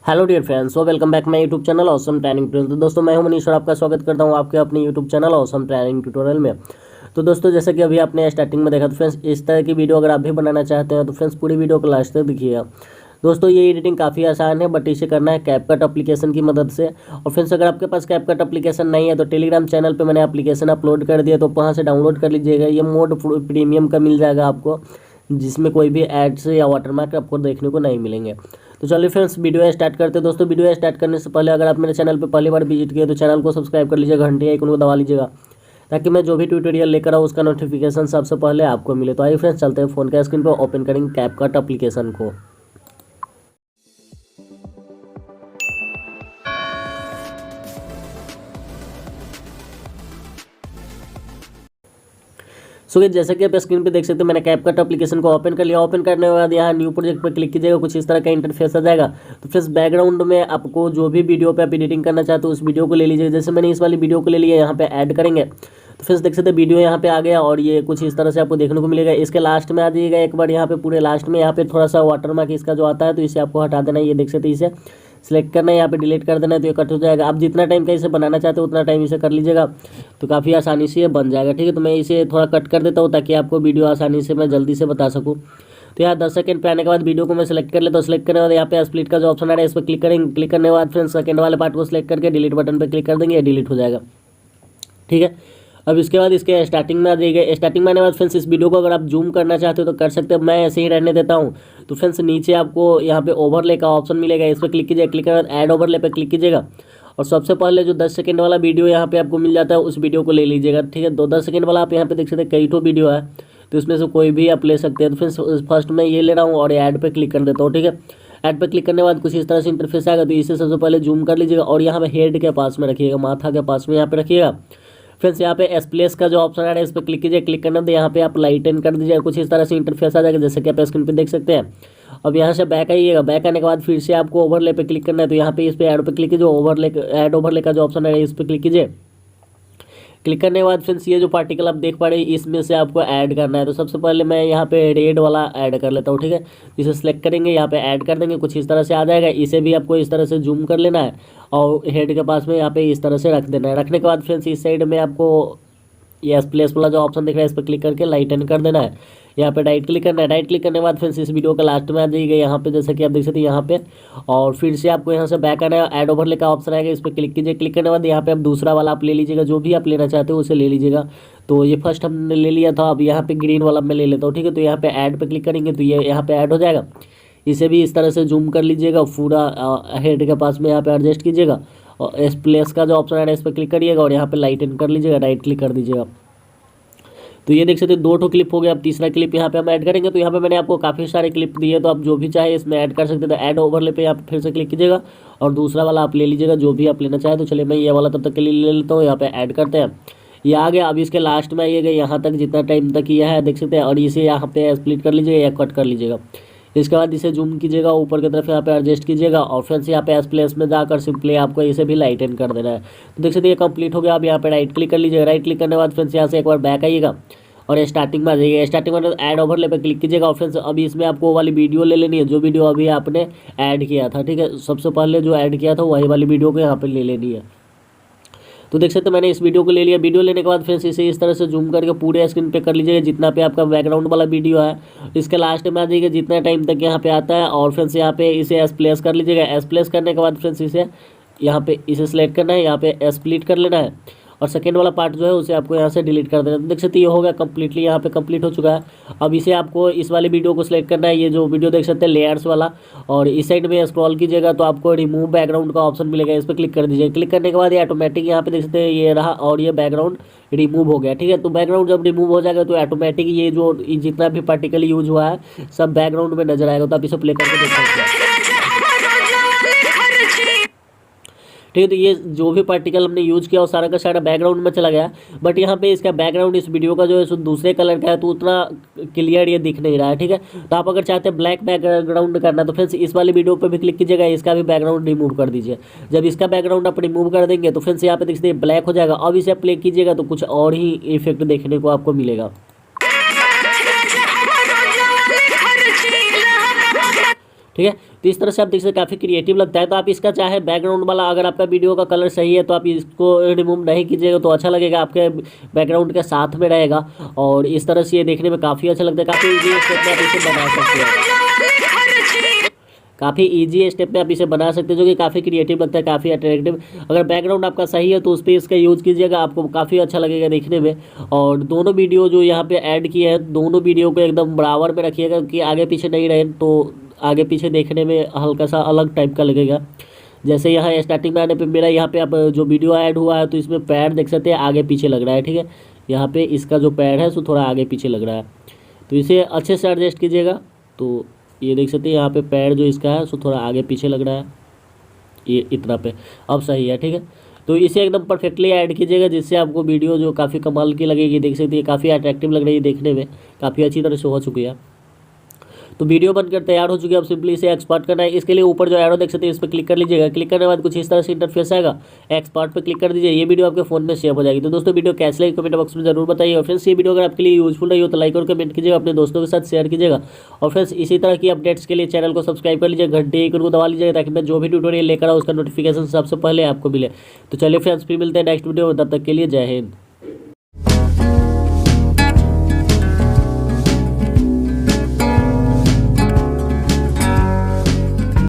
Hello dear friends, so welcome back my YouTube channel awesome training tutorial. तो दोस्तों मैं हूं मनीष और आपका स्वागत करता हूं आपके अपने YouTube channel awesome training tutorial में। तो दोस्तों जैसा कि अभी आपने स्टार्टिंग में देखा, तो फ्रेंड्स इस तरह की वीडियो अगर आप भी बनाना चाहते हैं तो फ्रेंड्स पूरी वीडियो को लास्ट तक देखिएगा। दोस्तों ये एडिटिंग काफ़ी आसान है, बट इसे करना है कैपकट एप्लीकेशन की मदद से। और फ्रेंड्स अगर आपके पास कैपकट एप्लीकेशन नहीं है तो टेलीग्राम चैनल पे मैंने एप्लीकेशन अपलोड कर दिया, तो वहाँ से डाउनलोड कर लीजिएगा। ये मोड प्रीमियम का मिल जाएगा आपको, जिसमें कोई भी एड्स या वाटरमार्क आपको देखने को नहीं मिलेंगे। तो चलिए फ्रेंड्स वीडियो स्टार्ट करते हैं। दोस्तों वीडियो स्टार्ट करने से पहले अगर आप मेरे चैनल पर पहली बार विजिट किए तो चैनल को सब्सक्राइब कर लीजिएगा, घंटी आइकन को दबा लीजिएगा, ताकि मैं जो भी ट्यूटोरियल लेकर आऊँ उसका नोटिफिकेशन सबसे पहले आपको मिले। तो आइए फ्रेंड्स चलते हैं फ़ोन के स्क्रीन पर ओपन करेंगे कैपकट एप्लीकेशन को। सो जैसा कि आप स्क्रीन पे देख सकते हैं, मैंने कैपकट एप्लीकेशन को ओपन कर लिया। ओपन करने के बाद यहाँ न्यू प्रोजेक्ट पर क्लिक कीजिएगा, कुछ इस तरह का इंटरफेस आ जाएगा। तो फ्रेंड्स बैकग्राउंड में आपको जो भी वीडियो पे आप एडिटिंग करना चाहते हो उस वीडियो को ले लीजिएगा। जैसे मैंने इस वाली वीडियो को ले लिया, यहाँ पे ऐड करेंगे तो फ्रेंड्स देख सकते हैं वीडियो यहाँ पे आ गया और ये कुछ इस तरह से आपको देखने को मिलेगा। इसके लास्ट में आ जाइएगा एक बार, यहाँ पे पूरे लास्ट में यहाँ पे थोड़ा सा वाटरमार्क इसका जो आता है तो इसे आपको हटा देना है। ये देख सकते हैं, इसे सिलेक्ट करना है, यहाँ पे डिलीट कर देना है, तो ये कट हो जाएगा। आप जितना टाइम का इसे बनाना चाहते हो उतना टाइम इसे कर लीजिएगा, तो काफ़ी आसानी से ये बन जाएगा। ठीक है, तो मैं इसे थोड़ा कट कर देता हूँ ताकि आपको वीडियो आसानी से मैं जल्दी से बता सकूँ। तो यहाँ 10 सेकंड पे आने के बाद वीडियो को मैं सेलेक्ट कर लेता हूँ। सेलेक्ट करने के बाद यहाँ पे स्प्लिट का जो ऑप्शन आ रहा है इस पर क्लिक करेंगे। क्लिक करने के बाद फ्रेंड्स सेकंड वाले पार्ट को सिलेक्ट करके डिलीट बटन पर क्लिक कर देंगे, ये डिलीट हो जाएगा। ठीक है, अब इसके बाद इसके स्टार्टिंग में आ जाइएगा। स्टार्टिंग में आने के बाद फ्रेंड्स इस वीडियो को अगर आप जूम करना चाहते हो तो कर सकते हो, मैं ऐसे ही रहने देता हूँ। तो फ्रेंड्स नीचे आपको यहाँ पे ओवरले का ऑप्शन मिलेगा, इस पर क्लिक कीजिएगा। क्लिक करने के बाद ऐड ओवरले पे क्लिक कीजिएगा और सबसे पहले जो 10 सेकंड वाला वीडियो यहाँ पे आपको मिल जाता है उस वीडियो को ले लीजिएगा। ठीक है, 10 सेकंड वाला आप यहाँ पे देख सकते हैं, कई ठो वीडियो है तो इसमें से कोई भी आप ले सकते हैं। तो फ्रेंड्स फर्स्ट मैं ये ले रहा हूँ और ऐड पे क्लिक कर देता हूँ। ठीक है, ऐड पे क्लिक करने के बाद कुछ इस तरह से इंटरफेस आएगा, तो इसे सबसे पहले जूम कर लीजिएगा और यहाँ पे हेड के पास में रखिएगा, माथा के पास में यहाँ पे रखिएगा। फ्रेंड्स यहाँ पे एसप्लेस का जो ऑप्शन आ रहा है इस पर क्लिक कीजिए। क्लिक करने तो यहाँ पे आप लाइटन कर दीजिए, कुछ इस तरह से इंटरफेस आ जाएगा जैसे कि आप स्क्रीन पे देख सकते हैं। अब यहाँ से बैक आइएगा, बैक आने के बाद फिर से आपको ओवरले पे क्लिक करना है, तो यहाँ पे इस पे ऐड पे क्लिक कीजिए, ऐड ओवरले का जो ऑप्शन है इस पर क्लिक कीजिए। क्लिक करने के बाद फ्रेंड्स ये जो पार्टिकल आप देख पा रहे हैं इसमें से आपको ऐड करना है। तो सबसे पहले मैं यहाँ पे रेड वाला ऐड कर लेता हूँ। ठीक है, इसे सेलेक्ट करेंगे, यहाँ पे ऐड कर देंगे, कुछ इस तरह से आ जाएगा। इसे भी आपको इस तरह से जूम कर लेना है और हेड के पास में यहाँ पे इस तरह से रख देना है। रखने के बाद फ्रेंड्स इस साइड में आपको ये प्लेस वाला जो ऑप्शन दिख रहा है इस पर क्लिक करके लाइटन कर देना है। यहाँ पे राइट क्लिक करना है। राइट क्लिक करने के बाद फिर इस वीडियो का लास्ट में आ जाइएगा, यहाँ पे जैसे कि आप देख सकते हैं यहाँ पे, और फिर से आपको यहाँ से बैक आना है। ऐड ओवरले का ऑप्शन आएगा, इस पर क्लिक कीजिए। क्लिक करने के बाद यहाँ पे आप दूसरा वाला आप ले लीजिएगा, जो भी आप लेना चाहते हो उसे ले लीजिएगा। तो ये फर्स्ट हमने ले लिया था, अब यहाँ पे ग्रीन वाला मैं ले लेता हूँ। ठीक है, तो यहाँ पे ऐड पे क्लिक करेंगे तो ये यहाँ पे ऐड हो जाएगा। इसे भी इस तरह से जूम कर लीजिएगा, पूरा हेड के पास में यहाँ पे एडजस्ट कीजिएगा और एस प्लेस का जो ऑप्शन आ रहा है इस पर क्लिक करिएगा और यहाँ पे लाइटन कर लीजिएगा, राइट क्लिक कर दीजिएगा। तो ये देख सकते हैं 2 ठो क्लिप हो गया। अब तीसरा क्लिप यहाँ पे हम ऐड करेंगे, तो यहाँ पे मैंने आपको काफ़ी सारे क्लिप दिए, तो आप जो भी चाहे इसमें ऐड कर सकते हैं। तो ऐड ओवरले पे यहाँ पे फिर से क्लिक कीजिएगा और दूसरा वाला आप ले लीजिएगा, जो भी आप लेना चाहे। तो चलिए मैं ये वाला तब तक के लिए ले लेता हूँ, यहाँ पे ऐड करते हैं। ये आ गया। अब इसके लास्ट में आइएगा, यहाँ तक जितना टाइम तक यह है देख सकते हैं, और इसे यहाँ पे स्प्लिट कर लीजिएगा या कट कर लीजिएगा। इसके बाद इसे जूम कीजिएगा, ऊपर की तरफ यहाँ पे एडजस्ट कीजिएगा और फ्रेंड्स यहाँ पे एस प्लेस में जाकर सिंपली आपको इसे भी लाइटन कर देना है। तो देख सकते हैं ये कंप्लीट हो गया। अब यहाँ पे राइट क्लिक कर लीजिएगा। राइट क्लिक करने के बाद फ्रेंड्स यहाँ से एक बार बैक आइएगा और स्टार्टिंग में आ जाइए। स्टार्टिंग में ऐड ओवरले पे क्लिक कीजिएगा और फ्रेंड्स अभी इसमें आपको वो वाली वीडियो ले लेनी है जो वीडियो अभी आपने ऐड किया था। ठीक है, सबसे पहले जो ऐड किया था वही वाली वीडियो को यहाँ पे ले लेनी है। तो देख सकते हैं मैंने इस वीडियो को ले लिया। वीडियो लेने के बाद फ्रेंड्स इसे इस तरह से जूम करके पूरे स्क्रीन पे कर लीजिएगा, जितना पे आपका बैकग्राउंड वाला वीडियो है। इसके लास्ट में आ जाइएगा जितना टाइम तक यहाँ पे आता है और फ्रेंड्स यहाँ पे इसे एस प्लेस कर लीजिएगा। एस प्लेस करने के बाद फ्रेंड्स इसे यहाँ पे इसे सेलेक्ट करना है, यहाँ पे स्प्लिट कर लेना है और सेकेंड वाला पार्ट जो है उसे आपको यहाँ से डिलीट कर देना है। तो देख सकते हैं ये हो गया कम्प्लीटली, यहाँ पे कंप्लीट हो चुका है। अब इसे आपको इस वाले वीडियो को सिलेक्ट करना है, ये जो वीडियो देख सकते हैं लेयर्स वाला, और इस साइड में स्क्रॉल कीजिएगा तो आपको रिमूव बैकग्राउंड का ऑप्शन मिलेगा, इस पर क्लिक कर दीजिए। क्लिक करने के बाद ये ऑटोमेटिक यहाँ पे देख सकते हैं ये रहा और ये बैकग्राउंड रिमूव हो गया। ठीक है, तो बैकग्राउंड जब रिमूव हो जाएगा तो ऑटोमेटिक ये जो जितना भी पार्टिकल यूज हुआ है सब बैकग्राउंड में नजर आएगा। तो आप इसे प्ले करके देख सकते हैं। ठीक है, तो ये जो भी पार्टिकल हमने यूज किया वो सारा का सारा बैकग्राउंड में चला गया। बट यहाँ पे इसका बैकग्राउंड इस वीडियो का जो है सो दूसरे कलर का है, तो उतना क्लियर ये दिख नहीं रहा है। ठीक है, तो आप अगर चाहते हैं ब्लैक बैकग्राउंड करना तो फ्रेंड्स इस वाली वीडियो पे भी क्लिक कीजिएगा, इसका भी बैकग्राउंड रिमूव कर दीजिए। जब इसका बैकग्राउंड आप रिमूव कर देंगे तो फ्रेंड्स यहाँ पे देख सकते हैं ब्लैक हो जाएगा। अब इसे प्ले कीजिएगा तो कुछ और ही इफेक्ट देखने को आपको मिलेगा। ठीक है, तो इस तरह से आप देख सकते काफ़ी क्रिएटिव लगता है। तो आप इसका चाहे बैकग्राउंड वाला, अगर आपका वीडियो का कलर सही है तो आप इसको रिमूव नहीं कीजिएगा तो अच्छा लगेगा, आपके बैकग्राउंड के साथ में रहेगा। और इस तरह से ये देखने में काफ़ी अच्छा लगता है, काफ़ी ईजी स्टेप में आप इसे बना सकते हैं, काफ़ी ईजी स्टेप में आप इसे बना सकते हैं, जो कि काफ़ी क्रिएटिव लगता है, काफ़ी अट्रैक्टिव। अगर बैकग्राउंड आपका सही है तो उस पर इसका यूज़ कीजिएगा, आपको काफ़ी अच्छा लगेगा देखने में। और दोनों वीडियो जो यहाँ पे ऐड किए हैं, दोनों वीडियो को एकदम बराबर में रखिएगा कि आगे पीछे नहीं रहे, तो आगे पीछे देखने में हल्का सा अलग टाइप का लगेगा। जैसे यहाँ स्टार्टिंग में आने पे मेरा यहाँ पे आप जो वीडियो ऐड हुआ है तो इसमें पैर देख सकते हैं आगे पीछे लग रहा है, ठीक है। यहाँ पे इसका जो पैर है सो थोड़ा आगे पीछे लग रहा है, तो इसे अच्छे से एडजस्ट कीजिएगा। तो ये देख सकते हैं यहाँ पे पैर जो इसका है सो थोड़ा आगे पीछे लग रहा है, ये इतना पे अब सही है, ठीक है। तो इसे एकदम परफेक्टली ऐड कीजिएगा, जिससे आपको वीडियो जो काफ़ी कमाल की लगेगी। देख सकते हैं काफ़ी अट्रैक्टिव लग रही है देखने में, काफ़ी अच्छी तरह से हो चुकी है। तो वीडियो बनकर तैयार हो चुकी है। अब सिंपली इसे एक्सपोर्ट करना है। इसके लिए ऊपर जो एरो देख सकते हैं इस पर क्लिक कर लीजिएगा। क्लिक करने के बाद कुछ इस तरह से इंटरफेस आएगा, एक्सपोर्ट पे क्लिक कर दीजिए। ये वीडियो आपके फोन में सेव हो जाएगी। तो दोस्तों वीडियो कैसे लगी कमेंट बॉक्स में जरूर बताइए। और फ्रेंड्स ये वीडियो अगर आपके लिए यूजफुल रही हो तो लाइक और कमेंट कीजिएगा, अपने दोस्तों के साथ शेयर कीजिएगा। और फ्रेंड्स इसी तरह की अपडेट्स के लिए चैनल को सब्सक्राइब कर लीजिए, घंटे को दबा लीजिएगा, ताकि मैं जो भी ट्यूटोरियल लेकर आऊँ उसका नोटिफिकेशन सबसे पहले आपको मिले। तो चलिए फ्रेंड्स फिर मिलते हैं नेक्स्ट वीडियो में, तब तक के लिए जय हिंद।